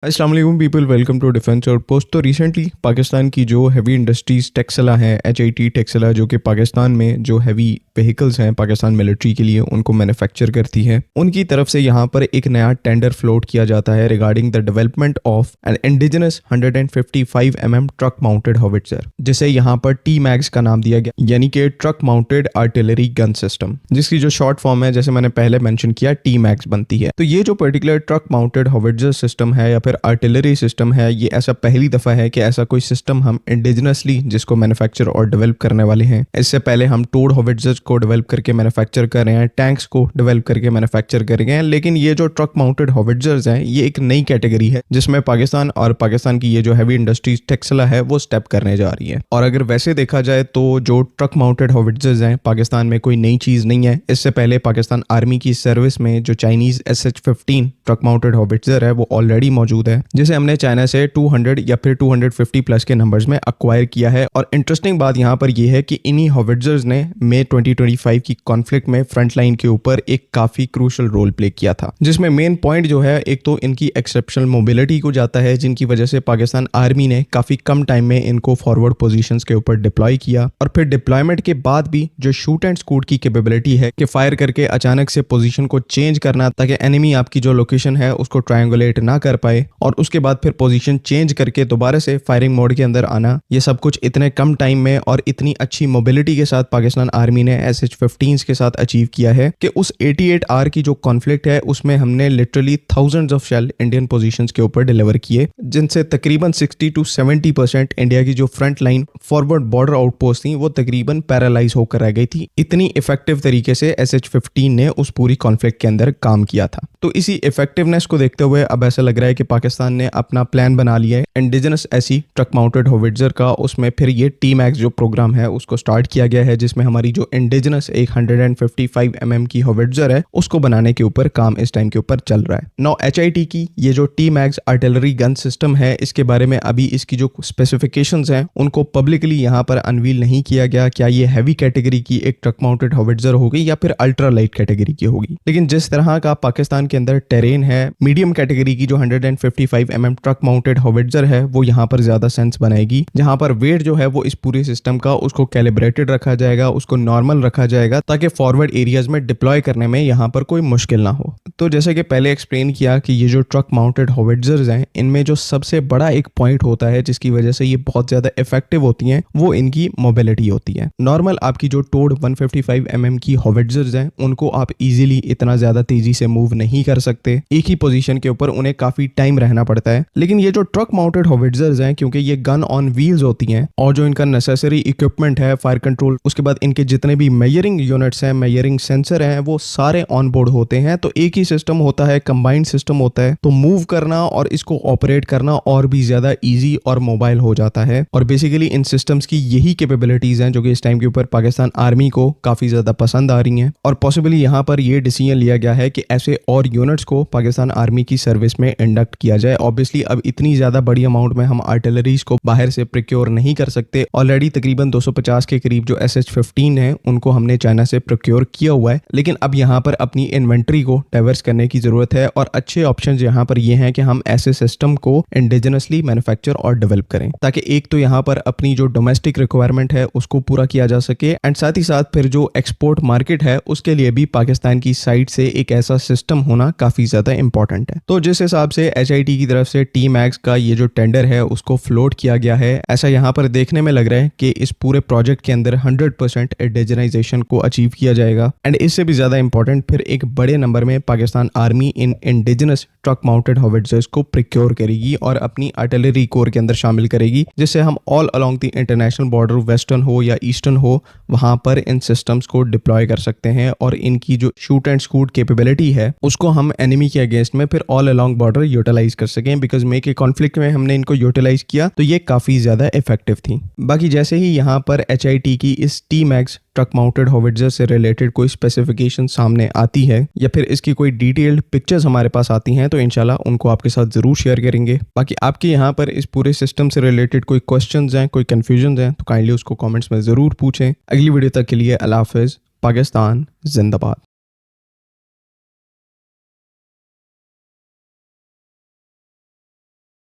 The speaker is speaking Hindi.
अस्सलाम वालेकुम people, welcome to defence outpost. तो रिसेंटली पाकिस्तान की जो हैवी इंडस्ट्रीज टेक्सला है, HIT टेक्सला, जो कि पाकिस्तान में जो हैवी व्हीकल्स हैं पाकिस्तान मिलिट्री के लिए उनको मैन्युफैक्चर करती है, उनकी तरफ से यहाँ पर एक नया टेंडर फ्लोट किया जाता है regarding the development of an indigenous 155 truck mounted howitzer, जिसे यहाँ पर T-MAX का नाम दिया गया, यानी कि truck mounted artillery gun system, जिसकी जो शॉर्ट फॉर्म है, जैसे मैंने पहले मेंशन किया, T-MAX बनती है। तो ये जो particular truck mounted howitzer system है या फिर आर्टिलरी सिस्टम है, ये ऐसा पहली दफा है कि ऐसा कोई सिस्टम हम इंडिजिनसली जिसको मैन्युफैक्चर और डेवलप करने वाले हैं। इससे पहले हम टोड हॉविट्जर्स को डेवलप करके मैन्युफैक्चर कर रहे हैं, टैंक्स को डेवलप करके मैन्युफैक्चर कर रहे हैं, लेकिन ये जो ट्रक माउंटेड हॉविट्जर्स हैं, ये एक नई कैटेगरी है जिसमें पाकिस्तान और पाकिस्तान की ये जो हैवी इंडस्ट्रीज टेक्सला है वो स्टेप करने जा रही है। और अगर वैसे देखा जाए तो जो ट्रक माउंटेड हॉविट्जर्स हैं पाकिस्तान में कोई नई चीज नहीं है। इससे पहले पाकिस्तान आर्मी की सर्विस में जो Chinese SH-15 truck mounted howitzer है वो ऑलरेडी मौजूद है, जिसे हमने चाइना से 200 या फिर 250 प्लस के नंबर्स में अक्वायर किया है। और इंटरेस्टिंग बात यहाँ पर यह है कि इन्हीं हॉविट्जर्स ने मई 2025 की कॉन्फ्लिक्ट में फ्रंट लाइन के ऊपर एक काफी क्रूशल रोल प्ले किया था, जिसमें मेन पॉइंट जो है, एक तो इनकी एक्सेप्शनल मोबिलिटी को जाता है, जिनकी वजह से पाकिस्तान आर्मी ने काफी कम टाइम में इनको फॉरवर्ड पोजीशंस के ऊपर डिप्लॉय किया। और फिर डिप्लॉयमेंट के बाद भी जो शूट एंड स्कूट की कैपेबिलिटी है कि फायर करके अचानक से पोजीशन को चेंज करना ताकि एनिमी आपकी जो लोकेशन है उसको ट्रायंगुलेट ना कर पाए, और उसके बाद फिर पोजीशन चेंज करके दोबारा से फायरिंग मोड के अंदर आना, ये सब कुछ इतने कम टाइम में और इतनी अच्छी मोबिलिटी के साथ पाकिस्तान आर्मी ने SH-15 के साथ अचीव किया है कि उस 88 आवर की जो कॉन्फ्लिक्ट है उसमें हमने literally thousands of shell Indian positions के ऊपर डिलीवर किए, जिनसे तकरीबन 60 to 70% इंडिया की जो front line forward border outpost थी वो तकरीबन पैरालाइज होकर रह गई थी। इतनी इफेक्टिव तरीके से SH-15 ने उस पूरी कॉन्फ्लिक्ट के अंदर काम किया था। तो इसी इफेक्टिवनेस को देखते हुए अब ऐसा लग रहा है कि पाकिस्तान ने अपना प्लान बना लिया है इंडिजिनस ऐसी ट्रक माउंटेड हॉविट्जर का। उसमें फिर ये T-MAX जो प्रोग्राम है उसको स्टार्ट किया गया है, जिसमें हमारी जो इंडिजिनस एक 155 की हॉविट्जर है उसको बनाने के ऊपर काम इस टाइम के ऊपर चल रहा है। नौ HIT की ये जो T-MAX आर्टिलरी गन सिस्टम है, इसके बारे में अभी इसकी जो स्पेसिफिकेशंस हैं उनको पब्लिकली यहाँ पर अनवील नहीं किया गया, क्या ये हैवी कैटेगरी की एक ट्रक माउंटेड हॉविट्जर होगी या फिर अल्ट्रा लाइट कैटेगरी की होगी। लेकिन जिस तरह का पाकिस्तान के अंदर टेरेन है, मीडियम कैटेगरी की जो 155 ट्रक माउंटेड हॉविट्जर है वो यहाँ पर ज्यादा सेंस बनाएगी, जहाँ पर वेट जो है वो इस पूरे सिस्टम का उसको कैलिब्रेटेड रखा जाएगा, उसको नॉर्मल रखा जाएगा ताकि फॉरवर्ड एरियाज में डिप्लॉय करने में यहाँ पर कोई मुश्किल ना हो। तो जैसे कि पहले एक्सप्लेन किया कि ये जो ट्रक माउंटेड हॉविट्जर्स हैं इनमें जो सबसे बड़ा एक पॉइंट होता है जिसकी वजह से ये बहुत ज्यादा इफेक्टिव होती हैं, वो इनकी मोबिलिटी होती है। नॉर्मल आपकी जो टोड 155 की हॉविट्जर्स हैं उनको आप इजीली इतना ज्यादा तेजी से मूव नहीं कर सकते, एक ही पोजीशन के ऊपर उन्हें काफी टाइम रहना पड़ता है। लेकिन ये जो ट्रक माउंटेड हॉविट्जर्स हैं, क्योंकि ये गन ऑन व्हील्स होती हैं और जो इनका नेसेसरी इक्विपमेंट है, फायर कंट्रोल, उसके बाद इनके जितने भी मेजरिंग यूनिट्स हैं, मेजरिंग सेंसर हैं, वो सारे ऑन बोर्ड होते हैं। तो एक ही सिस्टम होता है, कंबाइंड सिस्टम होता है, तो मूव करना और इसको ऑपरेट करना और भी ज्यादा इजी और मोबाइल हो जाता है। और बेसिकली इन सिस्टम्स की यही कैपेबिलिटीज हैं जो कि इस टाइम के ऊपर पाकिस्तान आर्मी को काफी ज्यादा पसंद आ रही हैं। और पॉसिबली यहाँ पर ये डिसीजन लिया गया है कि ऐसे और यूनिट्स को पाकिस्तान आर्मी की सर्विस में इंडक्ट किया जाए। ऑब्वियसली अब इतनी ज्यादा बड़ी अमाउंट में हम आर्टिलरीज को बाहर से प्रोक्योर नहीं कर सकते। ऑलरेडी तकरीबन 250 के करीब जो SH-15 है उनको हमने चाइना से प्रोक्योर किया हुआ है, लेकिन अब यहाँ पर अपनी इन्वेंट्री को डाइवर्स करने की जरूरत है। और अच्छे ऑप्शन यहाँ पर ये हैं कि हम ऐसे सिस्टम को इंडिजिनसली मैन्युफैक्चर और डेवलप करें, ताकि एक तो यहाँ पर अपनी जो डोमेस्टिक रिक्वायरमेंट है उसको पूरा किया जा सके, एंड साथ ही साथ फिर जो एक्सपोर्ट मार्केट है उसके लिए भी पाकिस्तान की साइड से एक ऐसा सिस्टम होना काफी ज्यादा इंपॉर्टेंट है। तो जिस हिसाब से HIT की तरफ से T-MAX का ये जो टेंडर है उसको फ्लोट किया गया है, ऐसा यहाँ पर देखने में लग रहा है कि इस पूरे प्रोजेक्ट के अंदर 100% इंडिजिनाइजेशन को अचीव किया जाएगा। एंड इससे भी ज्यादा इंपॉर्टेंट, फिर एक बड़े नंबर में पाकिस्तान आर्मी इन इंडिजिनस ट्रक माउंटेड हॉविट्जर्स को प्रोक्योर करेगी और अपनी आर्टिलरी कोर के अंदर शामिल करेगी, जिससे हम all along the international border, western हो या ईस्टर्न हो, वहां पर इन सिस्टम्स को डिप्लॉय कर सकते हैं। और इनकी जो शूट एंड स्कूट कैपेबिलिटी है उसको हम एनिमी के अगेंस्ट में फिर ऑल अलोंग बॉर्डर यूटिलाइज कर सकें, बिकॉज मे के कॉन्फ्लिक्ट में हमने इनको यूटिलाइज किया तो ये काफी ज्यादा इफेक्टिव थी। बाकी जैसे ही यहाँ पर HIT की इस T-MAX ट्रक माउंटेड हॉविट्जर से रिलेटेड कोई स्पेसिफिकेशन सामने आती है या फिर इसकी कोई डिटेल्ड पिक्चर्स हमारे पास आती हैं तो इंशाल्लाह उनको आपके साथ जरूर शेयर करेंगे। बाकी आपके यहाँ पर इस पूरे सिस्टम से रिलेटेड कोई क्वेश्चंस हैं, कोई कंफ्यूजन हैं तो काइंडली उसको कमेंट्स में जरूर पूछें। अगली वीडियो तक के लिए अल्लाह हाफिज़। पाकिस्तान जिंदाबाद।